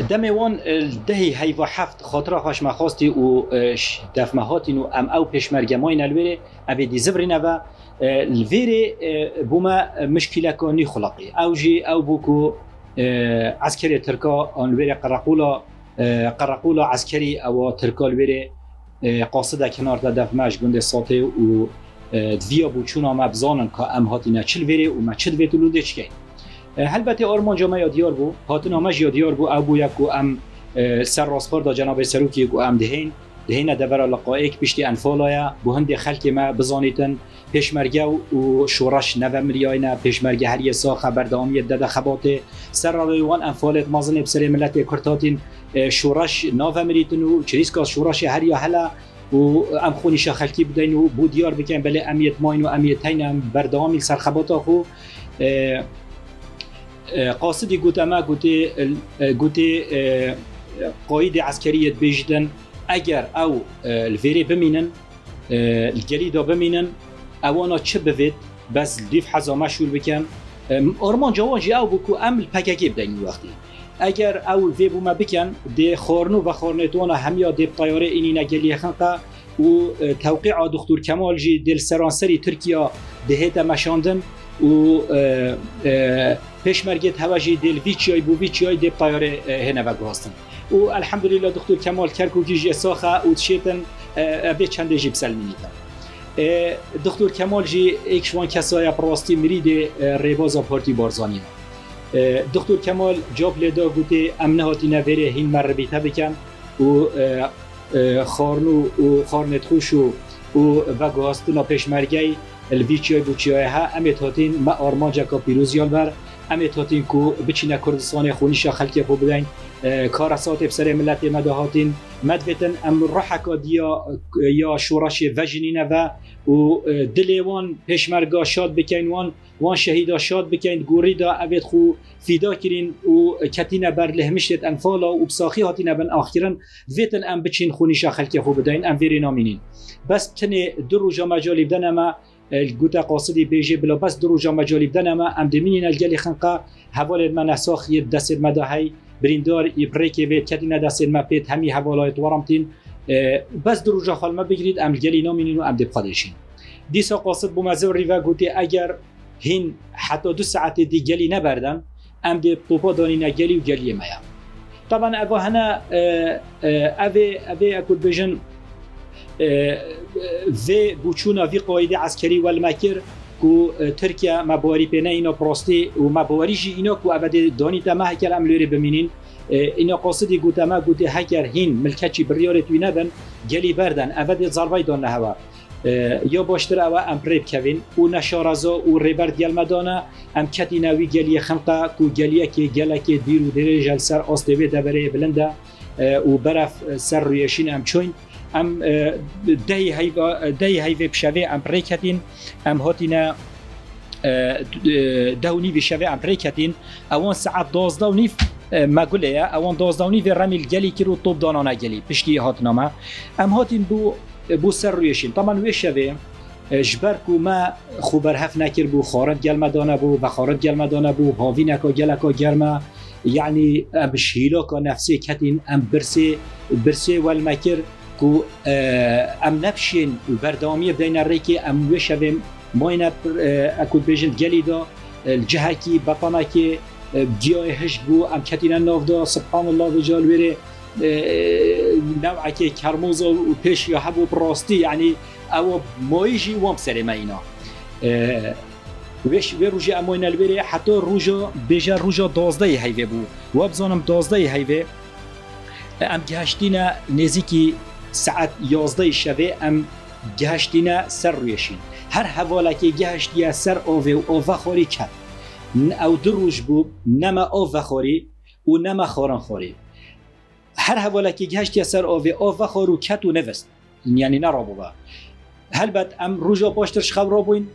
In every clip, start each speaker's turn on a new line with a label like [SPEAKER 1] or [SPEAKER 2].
[SPEAKER 1] دموان دهی هیوا هفت خاطره خوش مخواستی و دفمهاتین و ام او پیشمرگماین الویره ابدی زبرینه و الویره بوما مشکل کنی خلاقی اوجی او بوکو عسکری ترکا الویره قرقولا عسکری او ترکا الویره قاصده کنار دفمهش گنده ساته و دویا بوچون آمه بزانن که ام هاتینه چل ویره و ما چل ویتو لوده چکین البته آرمان جامعه یادیار بو هاتن آمش یادیار بو ابو یک و ام سر راسخور دا جناب سروکی و ام دهین دبر لقائک پشتی انفالایا بو هند خلک ما بزانیتن پیشمرگه و شورش نومریاینا پیشمرگه هر یسا خبردامی داده خباته سر روان انفالت مازن بسر ملت کرتاتین شورش نومریتن و چریسکا شورش هر یا هلا و ام خونیش خلکی بدین و بو دیار بکن بله امیت ماین و امیت هین ام بردامی سر خباتا خو قاصدی گوتما گوتی قاید عسکریت بیجدن اگر او الویری بمینن الگلی دا بمینن اوانا چه بوید بس لیف حزامه شول بکن آرمان جوانجی او بکو امل پککی بدین وقتی اگر او الوی بوما بکن دی خورنو و خورنتوانا همیا دی طیاره اینی نگلی خنقه و توقیع دکتر کمال جی دل سرانسری ترکیه دهیت مشاندن و پیشمرگه توجه دل ویچای بو ویچای دی طیاره هنه و گواستن و الحمدلله دکتر کمال کرکوکی جی ساخه و تشیتن به چنده جیب سلمینیتن دکتر کمال جی ایک شوان کسای پراستی مرید ریبازا پارتی بارزانی دکتر کمال جاب لیدا گوته امنه هاتی نویره هین مربیته بکن و خارنو و خارنت خوش و گواستن پیشمرگه الویچای بوچیای ها امیت هاتین ما آرمان جکا پیروزیان بر امیت هاتین کو بچینه کردستان خونیشا خلکی خو بدین کارسات بسر ملت مدهاتین مدویتن ام رحکا دیا یا شورش وجنینه و دلیوان پیشمرگا شاد بکن وان شهیدا شاد بکن گوری دا اوید خو فیدا کرین و کتینه بر لهمشت انفالا و بساخی هاتینه بن آخرن ویتن ام بچین خونیشا خلکی خو بدین ام ویری نامینین بس تنه دو روزا مجالی بدن اما الگوتا قاصدی بیجی بلا بس دو روزا مجالی بدن اما ام دمینین الگلی خنقه حوال من اساخی دست مدهی بریندار یبریکی وید کتینه دست ما پیت همی حوالایت ورمتین بس دو روزا خال ما بگیرید ام الگلی نامینین و ام دبخدشین دیسا قاصد بومزور ریوا گوتی اگر هین حتی 2 ساعت دی گلی نبردن ام دی طوپا دانینه گلی و گلی مایا طبعا اوه هنا اوه اکود بیجن و بوچونا وی قاید عسکری و المکر کو ترکیه مباری پینه اینا پراستی و مباری جی اینا کو اوه دانی تمه هکر املوری بمینین اینا قاصدی گوتما گوتی هکر هین ملکچی بریاری توی ندن گلی بردن اوه ضربای دانه هوا یا باشتر اوه ام ریب کوین و نشارزا و ریبر گل مدانه ام کتی نوی گلی خنقه کو گلیه که گله که دیر و دیره جل سر آستوی دبره بلنده و برف سر رویشین ام چوین ام دهی هیوی بشوه ام ریکتین ام هاتینا دهونی بشوه ام ریکتین اوان ساعت 12:30 ما گله اوان 12:30 رمیل گلی که رو طوب دانانه گلی پشتی هاتنامه ام هاتین بو سر رویشین طبعا وی شوه جبر کو ما خوبر هف نکر بو خارد گلمه دانه بو و خارد گلمه دانه بو هاوی نکا گلکا گرمه یعنی ام شهیلا که نفسی کتین ام برسه والمکر کو ام نبشین بردامی بدین ریکی ام وی شوه ماینه اکود بیجن گلی دا الجهه کی بطانه کی گیاه هشت بو ام کتین ناف دا سبحان الله وجال ویره نوعه که کرموز و پیش یا حبو براستی یعنی او مایجی وام سر ما اینا ویش وی روژه اموین الویره حتی روژه بیجه روژه 12 هیوه بو و بزانم 12 هیوه ام گهشتینه نزیکی ساعت 11 شبه ام گهشتینه سر رویشین هر حواله که گهشتیه سر آوه و آوه خاری کد او دو روژ بو نما آوه خاری و نما خارن خاری هر حواله که گهشتیه سر آوه خارو کد و نوست یعنی نرابو با هلبت ام روژا پاشترش خبرا بوین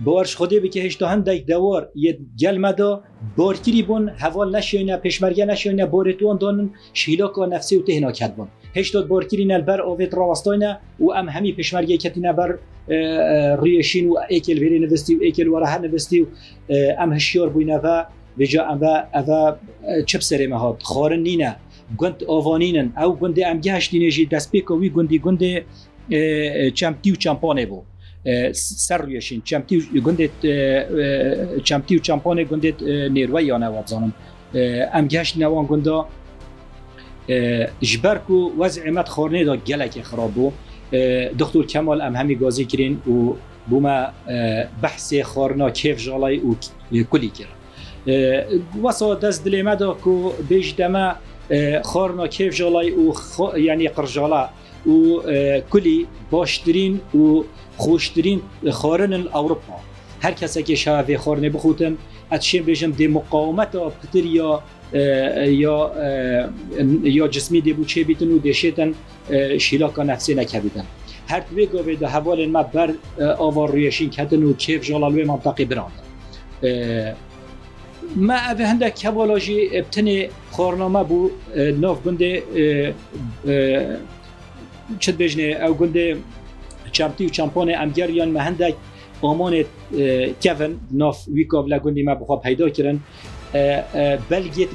[SPEAKER 1] بارش خوده بی که هشتا هندک دوار یه گلمه دا بارکیری بون حوال نشوینه پیشمرگه نشوینه بارتوان دانن شیلاکا نفسی و تهنا کد بون هشتاد بارکیری نلبر آویت راوستاینه و ام همی پیشمرگه کتینه بر ریشین و ایکل ویری نوستی و ایکل وره نوستی و ام هشیار بوینه و بجا اوا چپ سر مهات خارن نینه گند آوانینن او گند ام گهشتینه جی دست پیکوی گندی چمپی و چمپانه بو سر رویشین چمپی و چمپانه گند نیروی یا نواد زانم ام گهشت نوان گندا جبرکو وضع مت خورنه دا گلک خراب بو دکتر کمال ام همی گازی کرین و بوما بحث خورنا کیف جالای و کلی کرد واسه دست دل ما دا کو بیش دما خورنا کیف جالای و یعنی قرجالا و کلی باشترین و خوشترین خورن اروپا هر کسی که شاوه خورنه بخوتن اتشین بیشم دی مقاومت پتر یا جسمی دی بوچه بیتن و دیشیتن شیلاکا نفسی نکبیدن هر توی گاوه ده حوال ما بر آوار رویشین کتن و کیف جالالوی منطقی براندن ما اوه هندک حوالاجی ابتنی خورنامه بو ناف گنده چد بجنه او گنده چمپی و چمپان امگریان ما هندک آمان کفن ناف ویکاو لگندی ما بخواه پیدا کرن بلگیت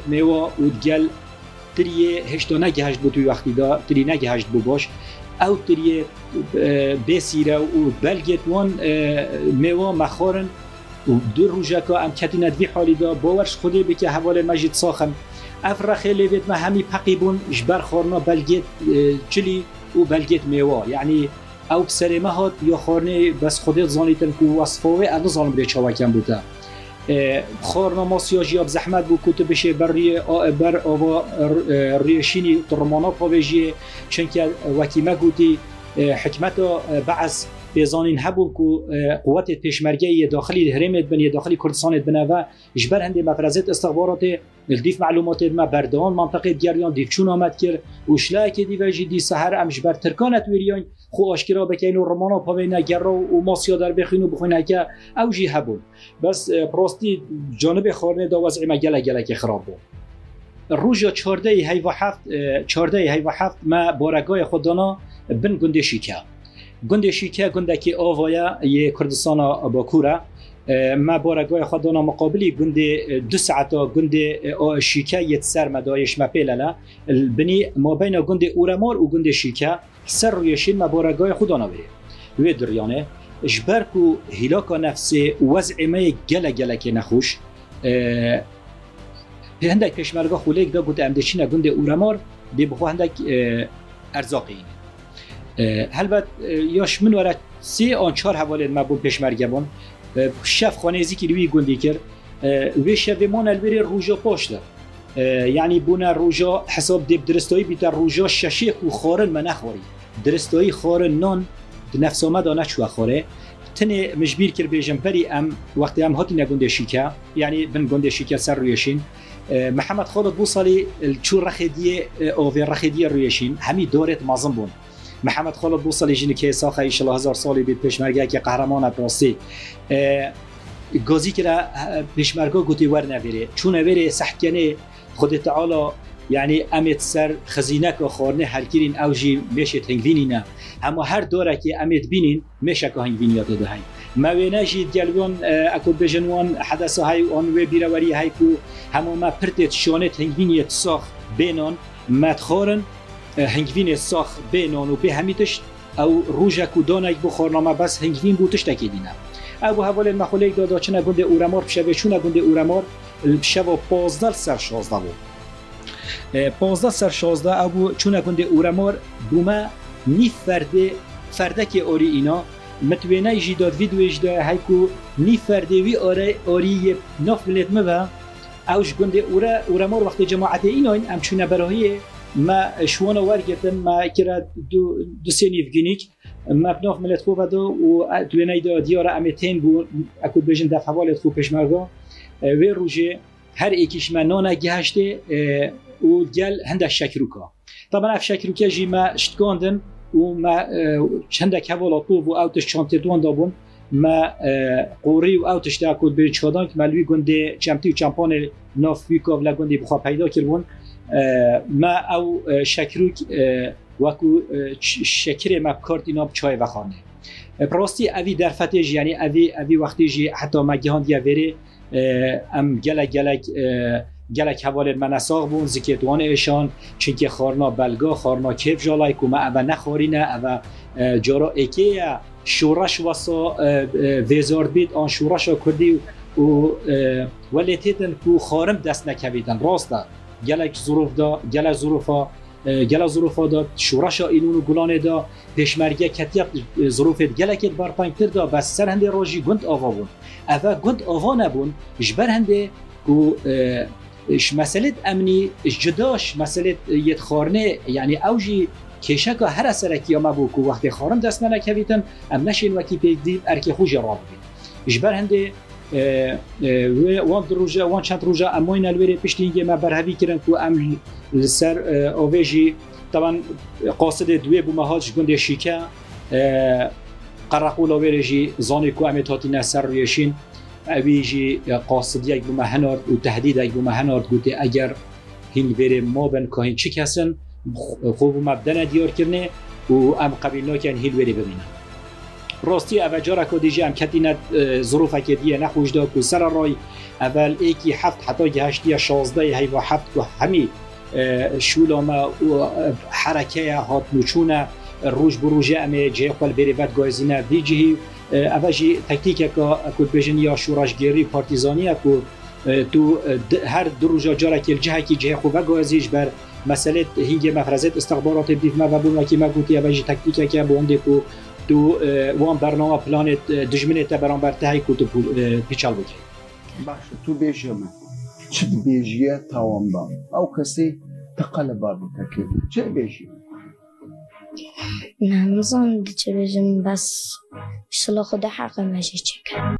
[SPEAKER 1] میوا و گل تریه هشتا نگهشت بو توی وقتی دا تری نگهشت بو باش او تریه بسیره و بلگیت وان میوا مخارن و دو روژکا ام کتیند وی حالی دا باورش خودی بکه حوال مجید ساخن افرا خیلی وید ما همی پقیبون جبر خورنا بلگیت چلی و بلگیت میوا یعنی او بسر مهات یا خورنه بس خودت زانیتن که وصفاوه اگه ظالم بری چاوکم بوده خورنا ماسیاجی اب زحمت بو کتب بشه بر آوا ریشینی ترمانا پاویجیه چونکه وکیمه گوتی حکمت بعض بزانین هبو که قوات پیشمرگی داخلی هرمت بن داخلی کردستان بنه و جبر هنده مفرزت استخبارات الدیف معلومات ما بردان منطقه گریان دیف چون آمد کرد و شلای که دیوژی دی سحر ام جبر ترکانت ویریان خو آشکرا بکین و رمانا پاوینا گرا و ماسیا در بخین و بخونه که اوجی هبون بس پراستی جانب خارنه دا وضع ما گله که خراب بود روزا 14 هیوا هفت ما بارگاه خودانا بن گنده شیکه گنده که آوایا یه کردستان باکوره ما بارگاه خودانا مقابلی گنده 2 ساعتا گنده شیکه یه سر مدایش مپیلله بنی ما بین گنده اورمار و گنده شیکه سر رویشین ما بارگاه خودانا بره وی دریانه جبرکو هلاکا نفسی وضع ما گله که نخوش هندک پیشمرگاه خولیک دا گنده امدشین گنده اورمار دی بخو هندک ارزاقی هلبت یاش من ورد 3 آن 4 حواله ما بون پیشمرگه بون شف خانیزی که روی گندی کرد وی شف من البری روژا پاشته یعنی بونه روژا حساب دیب درستایی بیتر روژا ششیق و خارن من نخوری درستایی خارن نان نفس آمده نچوه خوره تنه مجبیر کرد بیجم بری ام وقتی ام هاتی نگنده شیکه یعنی بن گنده شیکه سر رویشین محمد خالد بوصلی چون رخیدیه رویشین همی دارت مازم بون محمد خالد بوصلی جنی که ساخه ایشالله 1000 سالی بید پیشمرگه که قهرمان براستی گازی که پیشمرگه گوتی ور نویره چون نویره سحکنه خود تعالی یعنی امید سر خزینه که خورنه هر کرین اوجی میشه تنگوینی نه اما هر دوره که امید بینین میشه که هنگوینیات دهین موینه جید گلوان اکو بجنوان حدث های آن و بیروری های که همه ما پرتت شانه هنگوینیت ساخ بینان مدخارن هنگوین ساخ بینان و به همیتش او روژک و دانک بخورنامه بس هنگوین بوتش تکیدینه او حوال مخولیک دادا چنه گنده اورمار بشوه چونه گنده اورمار بشوه 15 سر 16 بود 15 سر 16 او چونه گنده اورمار بومه نی فرده که آری اینا متوینه جیداد ویدویش ده هایکو نی فرده وی آری ناف ملت مبه اوش گنده اورمار وقت جماعت اینا این ام چونه براهیه ما شوانا ورگتن ما کرد دو سنیف گینیک ما بناف ملت خوب دو و دوینه دا دیار امتین بو اکود بجن دف حوالت خوب پشمرگا و روژه هر ایکیش ما نانه گهشته و گل هنده شکروکا طبعا اف شکروکا جی ما شتگاندن و ما هنده حوالا طوب و اوتش چانت دوان دابون ما قوری و اوتش دا اکود بجن چادان که ملوی گنده چمتی و چمپان ناف ویکاو لگنده بخواه پیدا کربون ما او شکروک وکو شکر مبکارت اینا بچای و خانه پراستی اوی در فتش یعنی اوی وقتی جی حتی مگهان دیا وره ام گلک حوالت من اساق بون زکیتوان ایشان چونکه خارنا بلگا خارنا کیف جالای که ما اوه نخارینه اوه جارا اکی شورش واسا ویزارد بید آن شورش کردی ولی تیتن که خارم دست نکویدن راست دا گلک ظروف دا گل ظروفا دا شورش اینون و گلانه دا پیشمرگه کتیق ظروفت گلکت برپنگتر دا بس سر هنده راجی گند آوا بون اوه گند آوا نبون جبر هنده که مسئله امنی جداش مسئله یت خارنه یعنی اوجی کشکا هر اثرکی اما بو که وقتی خارم دست نکویدن ام نشین وکی پیک دید ارکی خوش را بید جبر هنده وان چند روزا اموین الوری پشتینگی ما برهوی کردن که ام لسر آویجی طبعا قاصد دوی بو مهاج گنده شیکه قرقول آویجی زانی که امی تاتی نسر رویشین اویجی قاصد یک بو مهنارد و تهدید یک بو مهنارد گوته اگر هین بره ما بن که هین چی کسن خوب مبدن دیار کرنه و ام قبیل ناکن هین بره ببینن راستی اول جارا که دیجی هم کتینت ظروفه که دیگه نخوش دا که سر رای اول ایکی هفت حتی گهشتی 16 هیوا هفت که همی شولامه و حرکه هات نوچونه روش بروژه امی جه قل بری ود گایزینه دیجی اول جی تکتیک که بجن یا شورشگیری پارتیزانی که تو هر دو روزا جارا که الجهه که جه خوبه گایزیش بر مسئله هیگه مفرزت استخبارات بیف ما و بون وکی ما گوتی اول جی تکتیک که بونده که تو وان برنامه پلانت دجمنه تا برانبر تهی که تو پیچال بودی
[SPEAKER 2] باشه تو بیجمه چه بیجیه توانبا او کسی تقلبا بتکی چه بیجیه
[SPEAKER 3] نه نظام چه بیجم بس بسلا خود حق مجی چکر